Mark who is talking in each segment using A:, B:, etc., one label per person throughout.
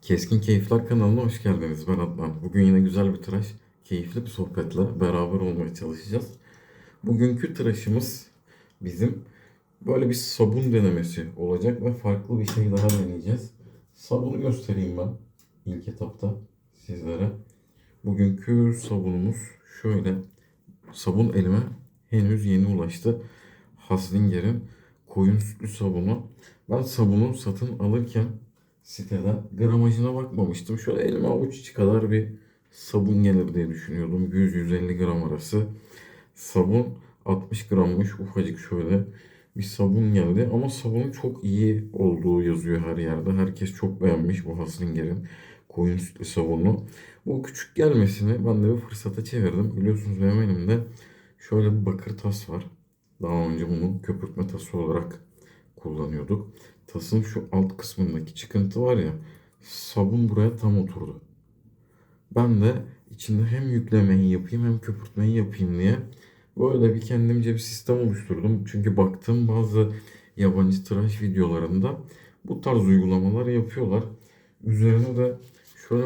A: Keskin Keyifler kanalına hoş geldiniz. Ben Adnan. Bugün yine güzel bir tıraş, keyifli bir sohbetle beraber olmaya çalışacağız. Bugünkü tıraşımız bizim böyle bir sabun denemesi olacak ve farklı bir şey daha deneyeceğiz. Sabunu göstereyim ben ilk etapta sizlere. Bugünkü sabunumuz şöyle. Sabun elime henüz yeni ulaştı. Haslinger'in koyun sütlü sabunu. Ben sabunu satın alırken siteden gramajına bakmamıştım. Şöyle elime avuç içi kadar bir sabun gelir diye düşünüyordum. 100-150 gram arası. Sabun 60 grammış, ufacık şöyle bir sabun geldi. Ama sabunun çok iyi olduğu yazıyor her yerde. Herkes çok beğenmiş bu Haslinger'in koyun sütlü sabunu. Bu küçük gelmesini ben de bir fırsata çevirdim. Biliyorsunuz benim elimde şöyle bir bakır tas var. Daha önce bunu köpürtme tası olarak kullanıyorduk. Tasın şu alt kısmındaki çıkıntı var ya, sabun buraya tam oturdu. Ben de içinde hem yüklemeyi yapayım hem köpürtmeyi yapayım diye böyle bir kendimce bir sistem oluşturdum. Çünkü baktığım bazı yabancı tıraş videolarında bu tarz uygulamalar yapıyorlar. Üzerine de şöyle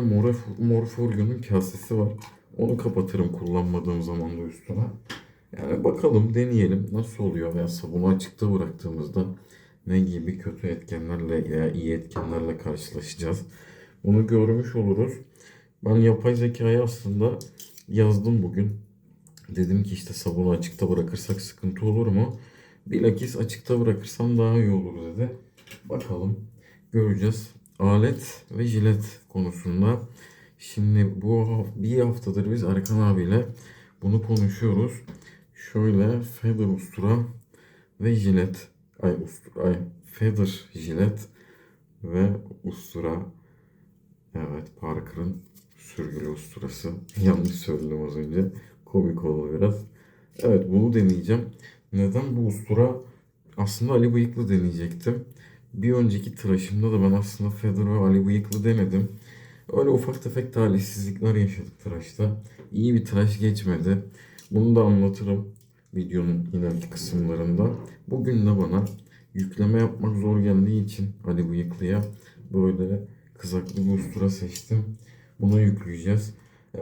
A: Morpholion'un kasesi var. Onu kapatırım kullanmadığım zaman da üstüne. Yani bakalım, deneyelim nasıl oluyor veya sabunu açıkta bıraktığımızda ne gibi kötü etkenlerle veya iyi etkenlerle karşılaşacağız. Bunu görmüş oluruz. Ben yapay zekayı aslında yazdım bugün. Dedim ki işte sabunu açıkta bırakırsak sıkıntı olur mu? Bilakis açıkta bırakırsam daha iyi olur dedi. Bakalım, göreceğiz. Alet ve jilet konusunda. Şimdi bir haftadır biz Erkan abiyle bunu konuşuyoruz. Şöyle Feather ustura ve jilet. Feather jilet ve ustura. Evet, Parker'ın sürgülü usturası. Yanlış söyledim az önce. Komik oldu biraz. Evet, bunu deneyeceğim. Neden bu ustura? Aslında Ali Bıyıklı deneyecektim. Bir önceki tıraşımda da ben aslında Feather ve Ali Bıyıklı denedim. Öyle ufak tefek talihsizlikler yaşadık tıraşta. İyi bir tıraş geçmedi. Bunu da anlatırım videonun ileriki kısımlarında. Bugün de bana yükleme yapmak zor geldiği için Ali Bıyıklı'ya böyle kızaklı bir ustura seçtim. Buna yükleyeceğiz.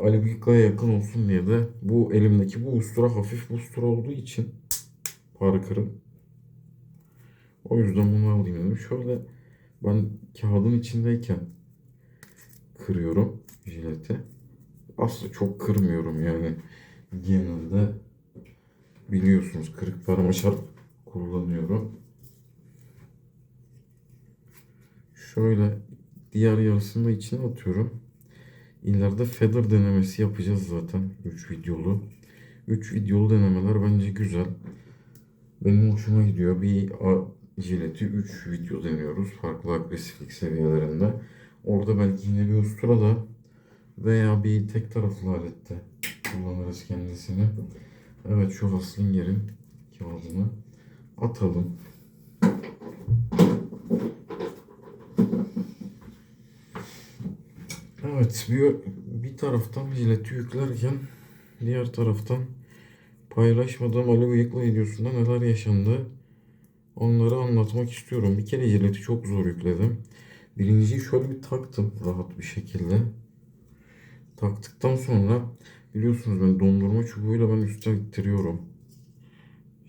A: Ali Bıyıklı'ya yakın olsun diye de bu elimdeki bu ustura hafif bir ustura olduğu için Parker'ın. O yüzden bunu alayım dedim. Şöyle ben kağıdın içindeyken kırıyorum jileti. Aslında çok kırmıyorum yani. Genelde biliyorsunuz kırık parmaçal kullanıyorum. Şöyle diğer yarısını da içine atıyorum. İleride feather denemesi yapacağız zaten. 3 videolu. 3 videolu denemeler bence güzel. Benim hoşuma gidiyor. Jileti 3 video deniyoruz. Farklı agresiflik seviyelerinde. Orada belki yine bir ustura da veya bir tek taraflı alette kullanırız kendisini. Evet, şu Haslinger'in kağıdını atalım. Evet, bir taraftan jileti yüklerken diğer taraftan paylaşmadığım Ali Bıyıklı videosunda neler yaşandı onları anlatmak istiyorum. Bir kere jileti çok zor yükledim. Birinciyi şöyle bir taktım rahat bir şekilde. Taktıktan sonra biliyorsunuz ben dondurma çubuğuyla üstten ittiriyorum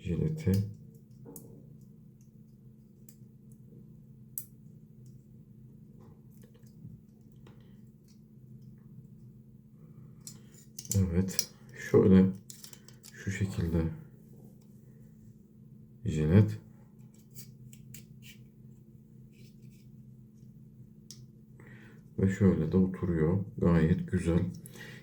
A: jileti. Evet. Şöyle şu şekilde jilet. Ve şöyle de oturuyor. Gayet güzel.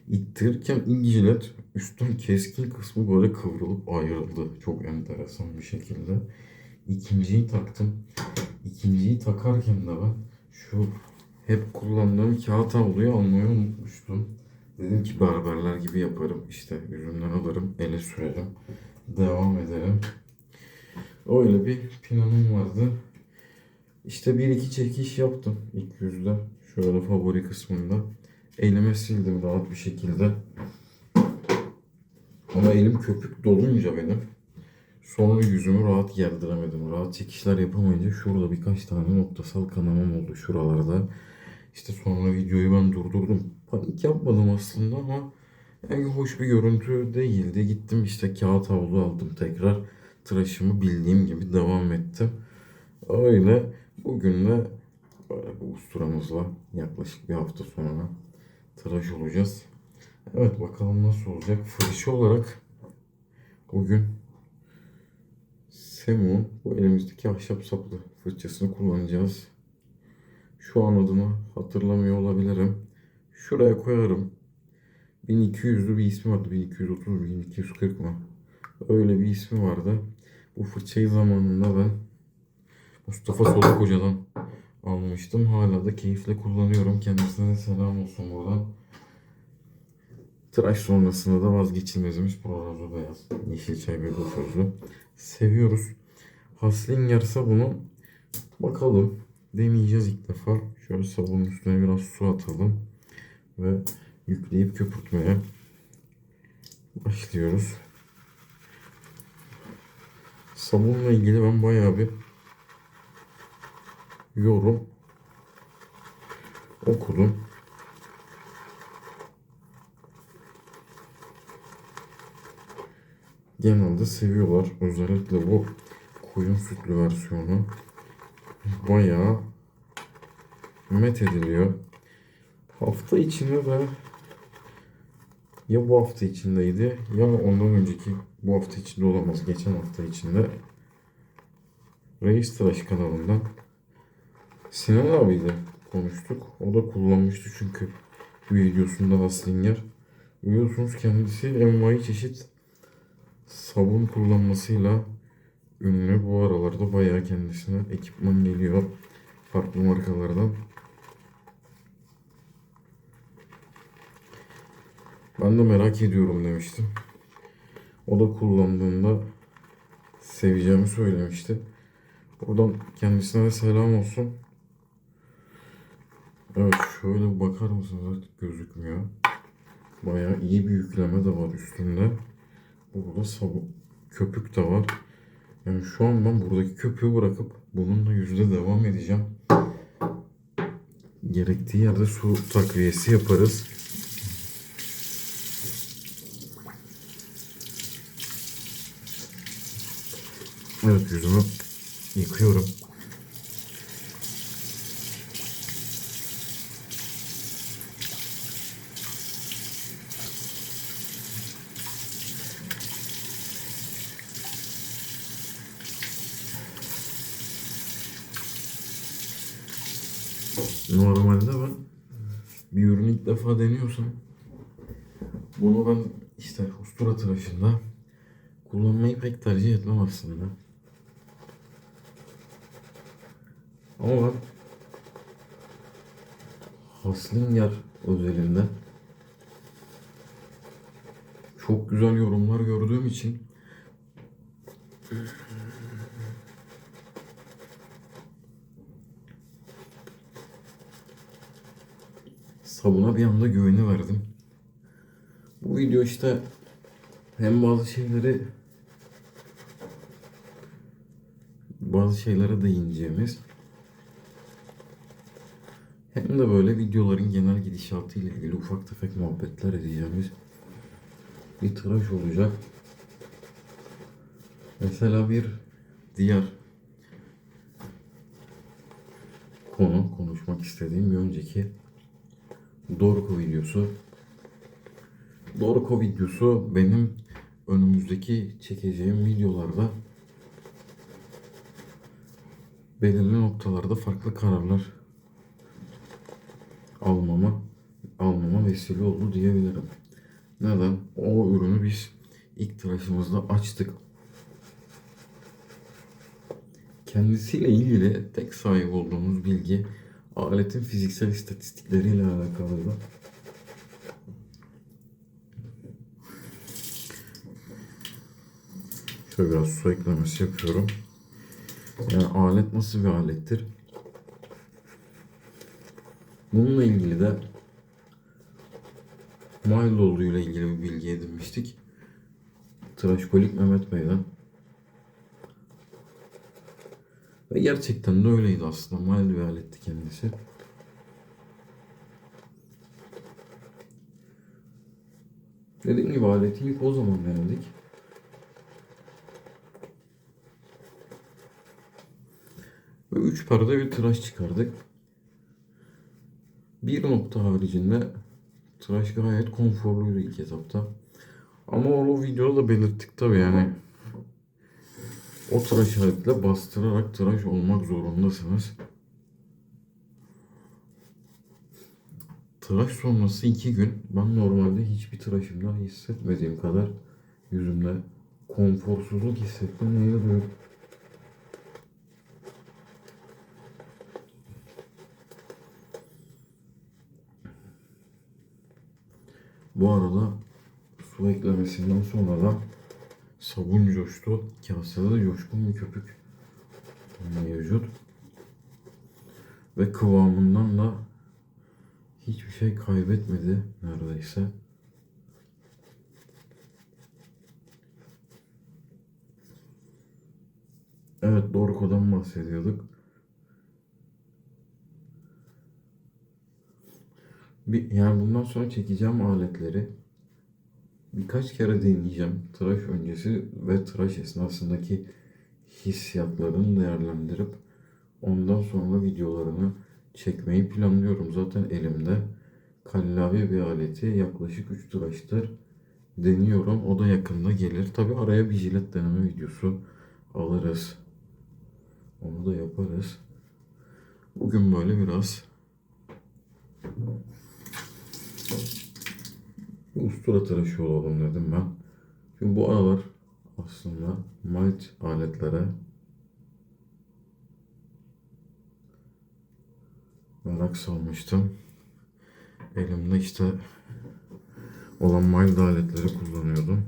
A: İttirirken ilk jilet üstten keskin kısmı böyle kıvrılıp ayrıldı. Çok enteresan bir şekilde. İkinciyi taktım. İkinciyi takarken de ben şu hep kullandığım kağıt havluyu almayı unutmuştum. Dedim ki berberler gibi yaparım. İşte yüzümden alırım, ele sürerim. Devam ederim. Öyle bir planım vardı. İşte bir iki çekiş yaptım ilk yüzde. Şöyle favori kısmında. Elime sildim rahat bir şekilde. Ama elim köpük dolunca benim. Sonra yüzümü rahat gerdiremedim. Rahat çekişler yapamayınca şurada birkaç tane noktasal kanamam oldu şuralarda. İşte sonra videoyu ben durdurdum. Panik yapmadım aslında ama yani hoş bir görüntü değildi. Gittim işte kağıt havlu aldım tekrar. Tıraşımı bildiğim gibi devam ettim. Öyle bugün de böyle bu usturamızla yaklaşık bir hafta sonra tıraş olacağız. Evet bakalım nasıl olacak. Fırça olarak bugün Semon bu elimizdeki ahşap saplı fırçasını kullanacağız. Şu an adını hatırlamıyor olabilirim. Şuraya koyarım. 1200'lü bir ismi vardı. 1230, 1240 mı? Öyle bir ismi vardı. Bu fırçayı zamanında ben Mustafa Soluk Hoca'dan almıştım. Hala da keyifle kullanıyorum. Kendisine selam olsun buradan. Tıraş sonrasında da vazgeçilmezimiz Prorozo Beyaz. Yeşil çay ve gofuzlu. Seviyoruz. Haslinger sabunu bakalım. Deneyeceğiz ilk defa. Şöyle sabunun üstüne biraz su atalım. Ve yükleyip köpürtmeye başlıyoruz. Sabunla ilgili ben bayağı bir yorum okudum. Genelde seviyorlar. Özellikle bu koyun sütlü versiyonu bayağı met ediliyor. Hafta içinde de ya bu hafta içindeydi ya ondan önceki bu hafta içinde olamaz. Geçen hafta içinde Reis Tıraş kanalından Sinan abiyle konuştuk. O da kullanmıştı çünkü bu videosunda Haslinger. Biliyorsunuz kendisi envai çeşit sabun kullanmasıyla ünlü. Bu aralarda bayağı kendisine ekipman geliyor farklı markalardan. Ben de merak ediyorum demiştim. O da kullandığında seveceğimi söylemişti. Buradan kendisine de selam olsun. Evet şöyle bakar mısınız artık gözükmüyor. Bayağı iyi bir yükleme de var üstünde. Burada sabun köpük de var. Yani şu an ben buradaki köpüğü bırakıp bununla yüzde devam edeceğim. Gerektiği yerde su takviyesi yaparız. Evet yüzümü yıkıyorum. Normalde ben bir ürünü ilk defa deniyorsam bunu ben işte ustura tıraşında kullanmayı pek tercih etmem aslında. Ama ben Haslinger özelinde çok güzel yorumlar gördüğüm için sabuna bir anda güveni verdim. Bu video işte hem bazı şeylere değineceğimiz hem de böyle videoların genel gidişatı ile ilgili ufak tefek muhabbetler edeceğimiz bir tıraş olacak. Mesela bir diğer konuşmak istediğim bir önceki Dorko videosu. Dorko videosu benim önümüzdeki çekeceğim videolarda belirli noktalarda farklı kararlar almama vesile oldu diyebilirim. Neden? O ürünü biz ilk tıraşımızda açtık. Kendisiyle ilgili tek sahip olduğumuz bilgi aletin fiziksel istatistikleriyle alakalıydı. Şöyle biraz su eklemesi yapıyorum. Yani alet nasıl bir alettir? Bununla ilgili de Miloğlu ile ilgili bir bilgi edinmiştik. Tıraşkolik Mehmet Bey'den. Ve gerçekten de öyleydi aslında. Mild bir aletti kendisi. Dediğim gibi aleti ilk o zaman denedik. Ve 3 perde bir tıraş çıkardık. Bir nokta haricinde tıraş gayet konforluydu ilk etapta. Ama o videoda da belirttik tabi yani. O tıraş aletle bastırarak tıraş olmak zorundasınız. Tıraş sonrası 2 gün ben normalde hiçbir tıraşımdan hissetmediğim kadar yüzümde konforsuzluk hissettim. Neyi diyorum? Bu arada su eklemesinden sonra da sabun coştu. Kasede de coşkun bir köpük mevcut. Ve kıvamından da hiçbir şey kaybetmedi neredeyse. Evet, Dorko'dan bahsediyorduk. Yani bundan sonra çekeceğim aletleri birkaç kere deneyeceğim. Tıraş öncesi ve tıraş esnasındaki hissiyatlarını değerlendirip ondan sonra videolarını çekmeyi planlıyorum. Zaten elimde kallavi bir aleti yaklaşık 3 tıraştır deniyorum. O da yakında gelir. Tabi araya bir jilet deneme videosu alırız. Onu da yaparız. Bugün böyle biraz ustura tıraşı olalım dedim ben. Çünkü bu aralar aslında mild aletlere merak salmıştım. Elimde işte olan mild aletleri kullanıyordum.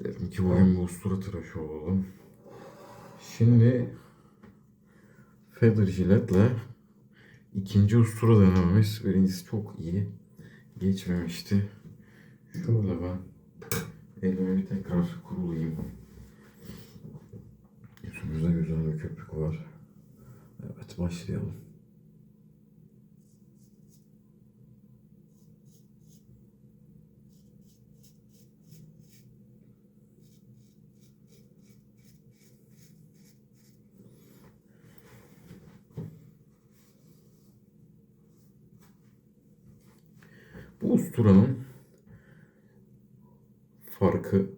A: Dedim ki bugün bu ustura tıraşı olalım. Şimdi feather jiletle ikinci ustura denememiz. Birincisi çok iyi geçmemişti. Şöyle ben elime bir tekrar kurulayım. Yüzümüzde güzel bir köpük var. Evet, başlayalım. Bu usturanın farkı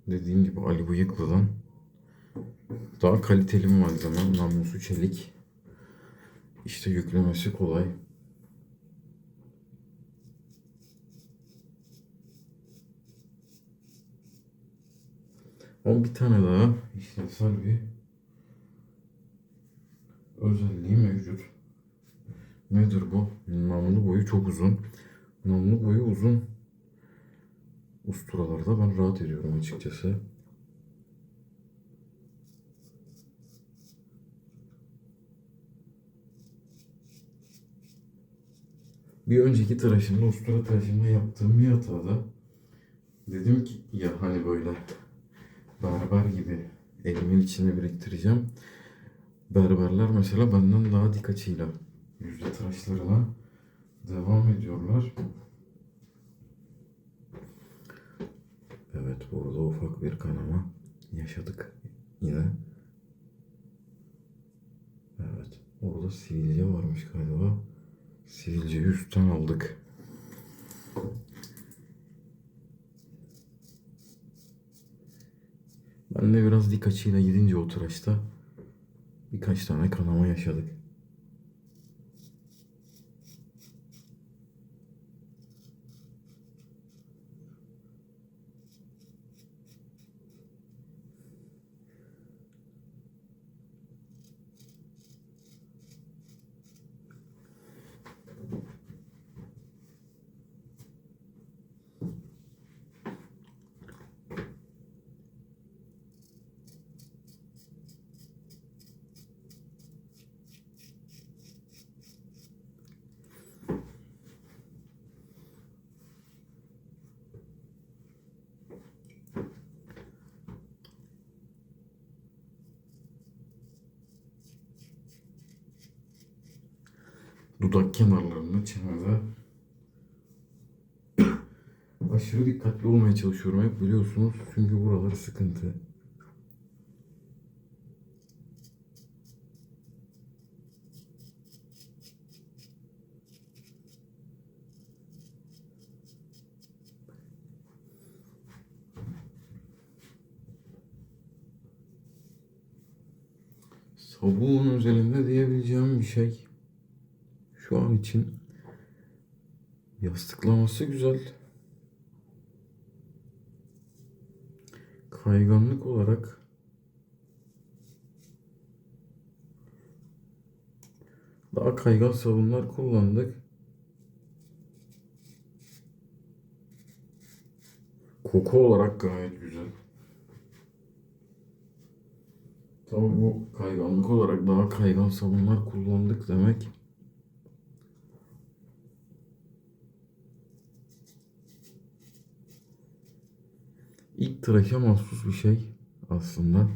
A: dediğim gibi Ali Bıyıklı'dan daha kaliteli bir malzeme. Namlusu çelik. İşte yüklemesi kolay. Ama bir tane daha işlevsel bir özelliği mevcut. Nedir bu? Namlu boyu çok uzun. Namlu boyu uzun usturalarda ben rahat ediyorum açıkçası. Bir önceki tıraşımda, ustura tıraşımda yaptığım bir hatada dedim ki ya hani böyle berber gibi elimin içine biriktireceğim. Berberler mesela benden daha dik açıyla yüzde tıraşlarına devam ediyorlar. Evet, burada ufak bir kanama yaşadık yine. Evet, orada sivilce varmış galiba. Sivilceyi üstten aldık. Ben de biraz dik açıyla gidince o tıraşta birkaç tane kanama yaşadık. Dudak kenarlarını çenede aşırı dikkatli olmaya çalışıyorum hep, biliyorsunuz. Çünkü buraları sıkıntı. Sabun üzerinde diyebileceğim bir şey şu an için, yastıklaması güzel. Kayganlık olarak daha kaygan sabunlar kullandık. Koku olarak gayet güzel. Tabii bu kayganlık olarak daha kaygan sabunlar kullandık demek. İlk tıraşa mahsus bir şey aslında.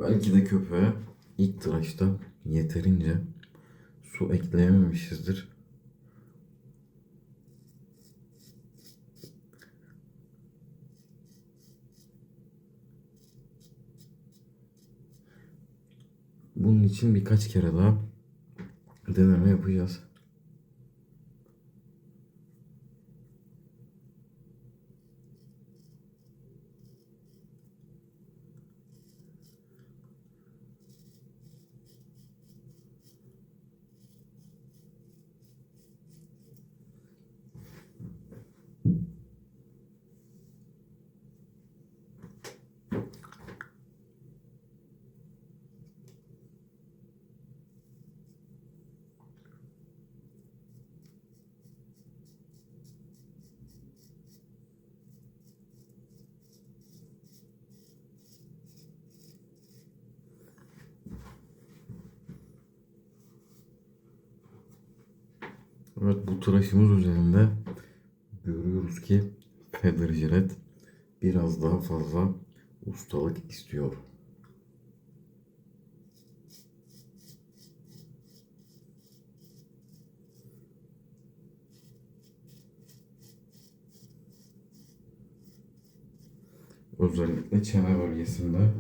A: Belki de köpeğe ilk tıraşta yeterince su ekleyememişizdir. Bunun için birkaç kere daha deneme yapacağız. Evet, bu tıraşımız üzerinde görüyoruz ki Feather Jilet biraz daha fazla ustalık istiyor. Özellikle çene bölgesinde.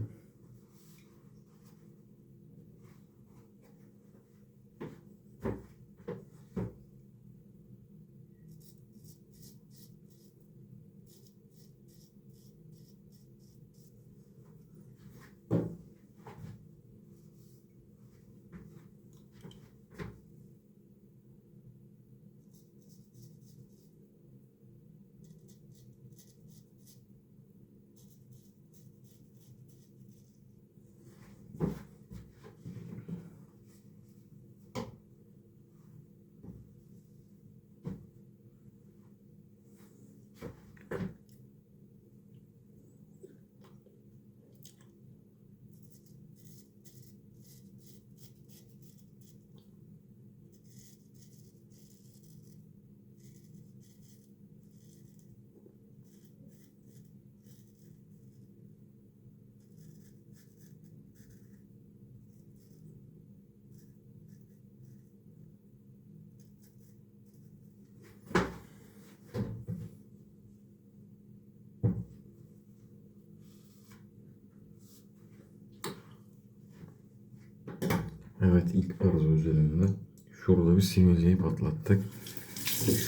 A: Evet, ilk arıza üzerinde şurada bir sivilceyi patlattık.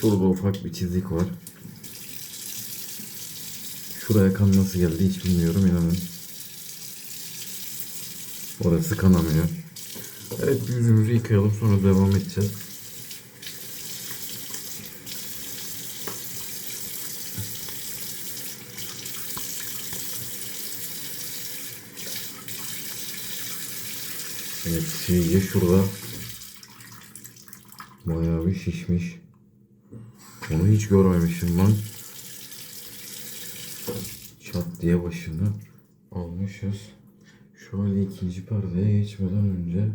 A: Şurada ufak bir çizik var. Şuraya kan nasıl geldi hiç bilmiyorum, inanın. Orası kanamıyor. Evet, yüzümüzü yıkayalım, sonra devam edeceğiz. Evet, sivilce şurada bayağı bir şişmiş. Onu hiç görmemişim ben. Çat diye başını almışız. Şöyle ikinci perdeye geçmeden önce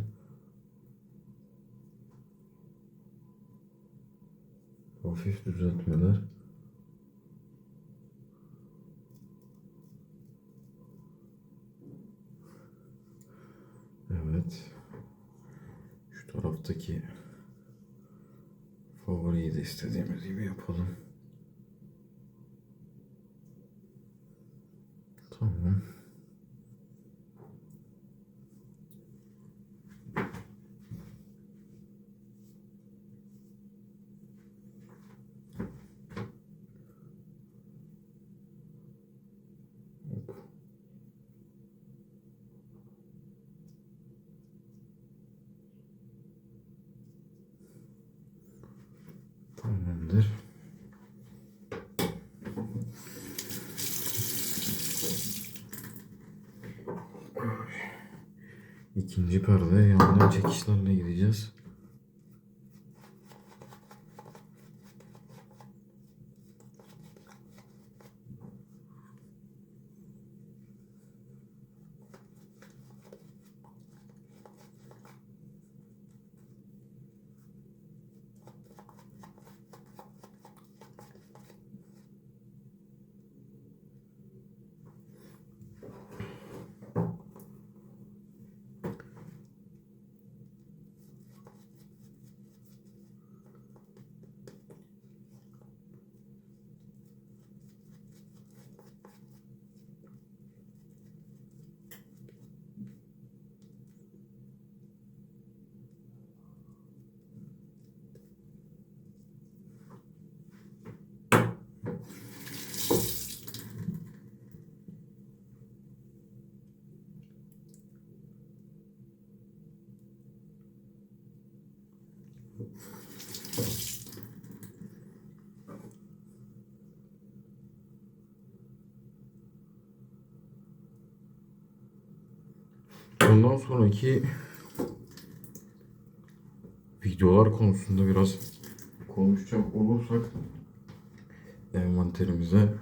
A: hafif düzeltmeler. Evet. Şu taraftaki favoriyi de istediğimiz gibi yapalım. Tamam. Tamamdır. İkinci perdeye yandan çekişlerle gideceğiz. Ondan sonraki videolar konusunda biraz konuşacak olursak envanterimize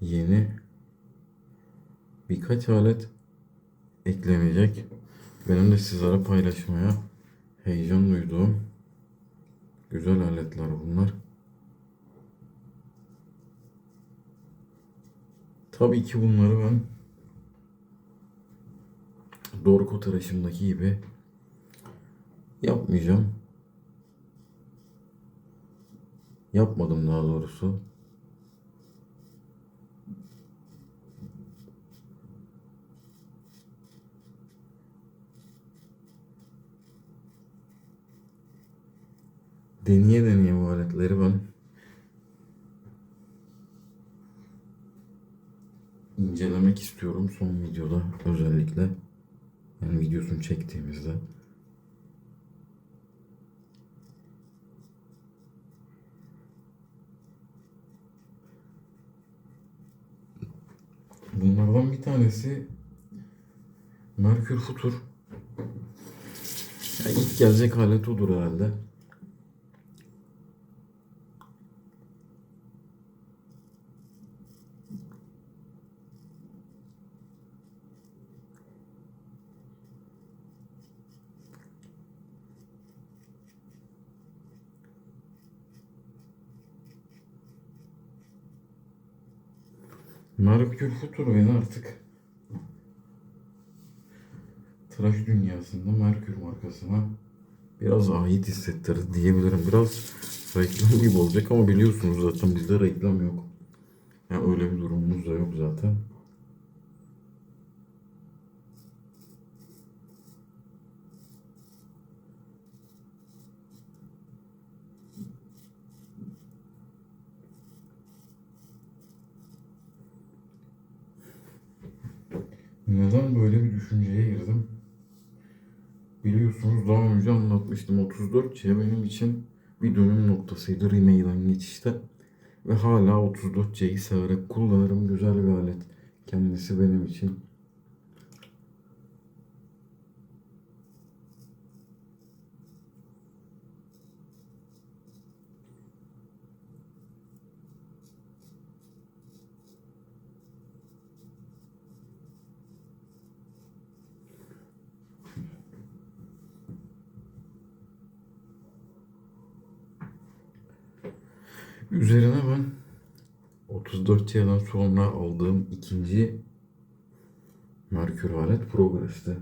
A: yeni birkaç alet eklenecek. Benim de sizlere paylaşmaya heyecan duyduğum güzel aletler bunlar. Tabii ki bunları ben Dorko tıraşımdaki gibi yapmayacağım. Yapmadım daha doğrusu. Deneye deneye bu aletleri ben incelemek istiyorum son videoda özellikle. Yani videosunu çektiğimizde. Bunlardan bir tanesi Merkür Futur. Yani ilk gelecek alet odur herhalde. Merkür Futur beni artık tıraş dünyasında Merkür markasına biraz ait hissettirdi diyebilirim. Biraz reklam gibi olacak ama biliyorsunuz zaten bizde reklam yok. Yani öyle bir durumumuz da yok zaten. Neden böyle bir düşünceye girdim? Biliyorsunuz daha önce anlatmıştım. 34C benim için bir dönüm noktasıydı Rimail'den geçişte. Ve hala 34C'yi severek kullanırım. Güzel bir alet. Kendisi benim için. Üzerine ben 34C'den sonra aldığım ikinci Merkür alet Progress'ti.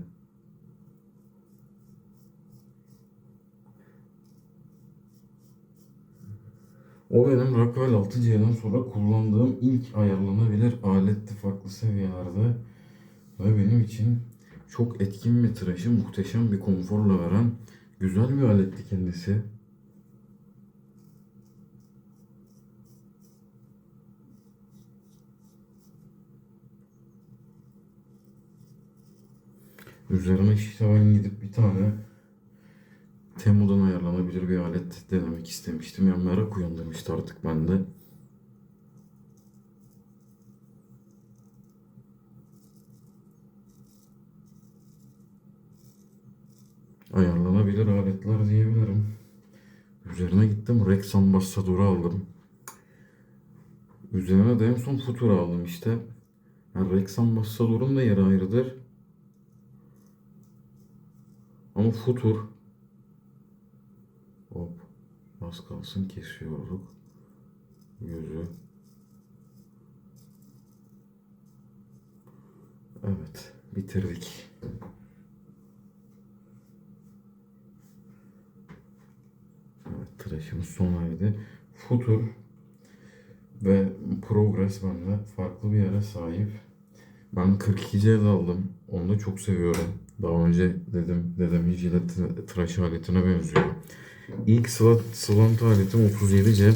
A: O benim Rockwell 6C'den sonra kullandığım ilk ayarlanabilir aletti farklı seviyelerde. Ve benim için çok etkin bir tıraşı muhteşem bir konforla veren güzel bir aletti kendisi. Üzerine işte ben gidip bir tane Temu'dan ayarlanabilir bir alet denemek istemiştim. Yani merak uyandırmıştı artık bende. Ayarlanabilir aletler diyebilirim. Üzerine gittim Rex Ambassador'u aldım. Üzerine de en son Futura aldım işte. Yani Rex Ambassador'un da yeri ayrıdır. Ama Futur, hop, az kalsın kesiyorduk. Yüzü. Evet, bitirdik. Evet, tıraşımız sona erdi. Futur ve Progress bende farklı bir yere sahip. Ben 42C'de aldım. Onu da çok seviyorum. Daha önce dedim dedemin jilet tıraş aletine benziyor. İlk slant aletim 37C.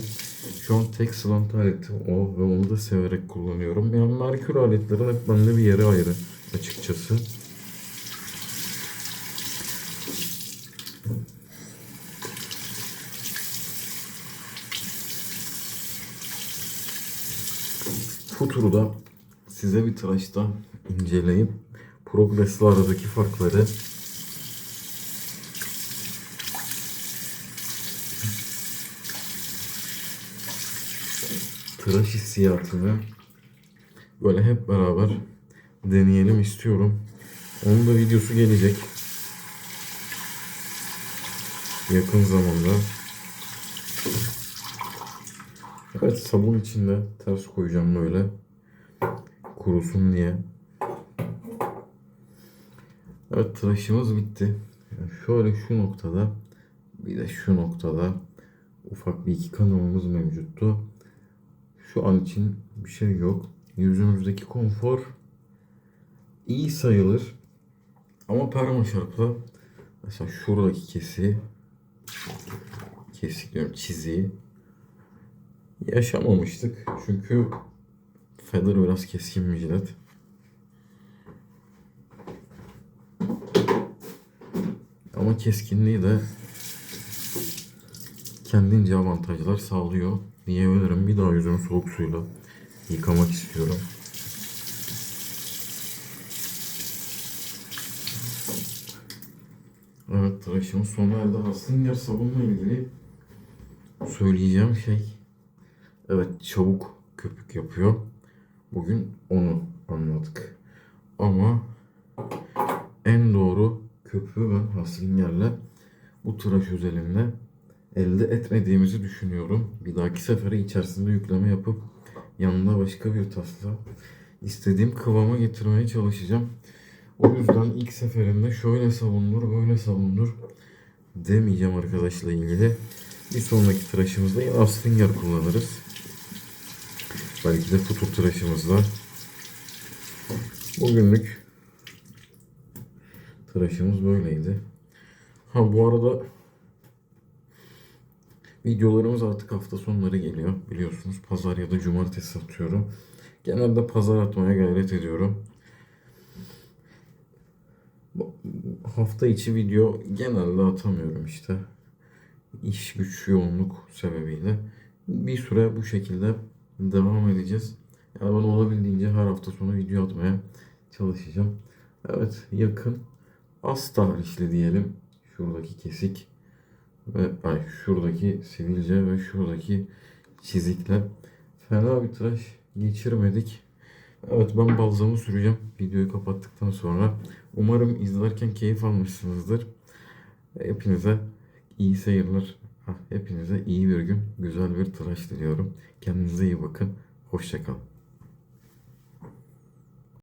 A: Şu an tek slant aletim o ve onu da severek kullanıyorum. Yani Merkür aletlerin hep bende bir yeri ayrı açıkçası. Futur'u da size bir tıraşta inceleyip Progress'le aradaki farkları tıraş hissiyatını böyle hep beraber deneyelim istiyorum. Onun da videosu gelecek yakın zamanda. Evet, sabun içinde ters koyacağım böyle kurusun diye. Evet, tıraşımız bitti. Yani şöyle şu noktada bir de şu noktada ufak bir iki kanalımız mevcuttu. Şu an için bir şey yok. Yüzümüzdeki konfor iyi sayılır. Ama perma şarapla mesela şuradaki kesik diyorum, çiziyi yaşamamıştık. Çünkü Feather biraz keskin bir jilet. Ama keskinliği de kendince avantajlar sağlıyor diyebilirim. Bir daha yüzümü soğuk suyla yıkamak istiyorum. Evet, tıraşımız sona erdi. Haslinger sabunla ilgili söyleyeceğim şey, evet, çabuk köpük yapıyor. Bugün onu anladık. Ama en doğru köpüğü ben Haslinger'le bu tıraş özelinde elde etmediğimizi düşünüyorum. Bir dahaki sefere içerisinde yükleme yapıp yanına başka bir tasla istediğim kıvama getirmeye çalışacağım. O yüzden ilk seferinde şöyle savundur, böyle savundur demeyeceğim arkadaşla ilgili. Bir sonraki tıraşımızda yine Haslinger kullanırız. Belki de futur tıraşımızda. Bugünlük tıraşımız böyleydi. Ha, bu arada videolarımız artık hafta sonları geliyor. Biliyorsunuz pazar ya da cumartesi atıyorum. Genelde pazar atmaya gayret ediyorum. Hafta içi video genelde atamıyorum işte. İş güç yoğunluk sebebiyle. Bir süre bu şekilde devam edeceğiz. Yani ben olabildiğince her hafta sonu video atmaya çalışacağım. Evet, yakın az tarihli diyelim. Şuradaki kesik ve şuradaki sivilce ve şuradaki çizikler. Fena bir tıraş geçirmedik. Evet, ben balzamı süreceğim videoyu kapattıktan sonra. Umarım izlerken keyif almışsınızdır. Hepinize iyi seyirler. Hepinize iyi bir gün, güzel bir tıraş diliyorum. Kendinize iyi bakın. Hoşça kalın.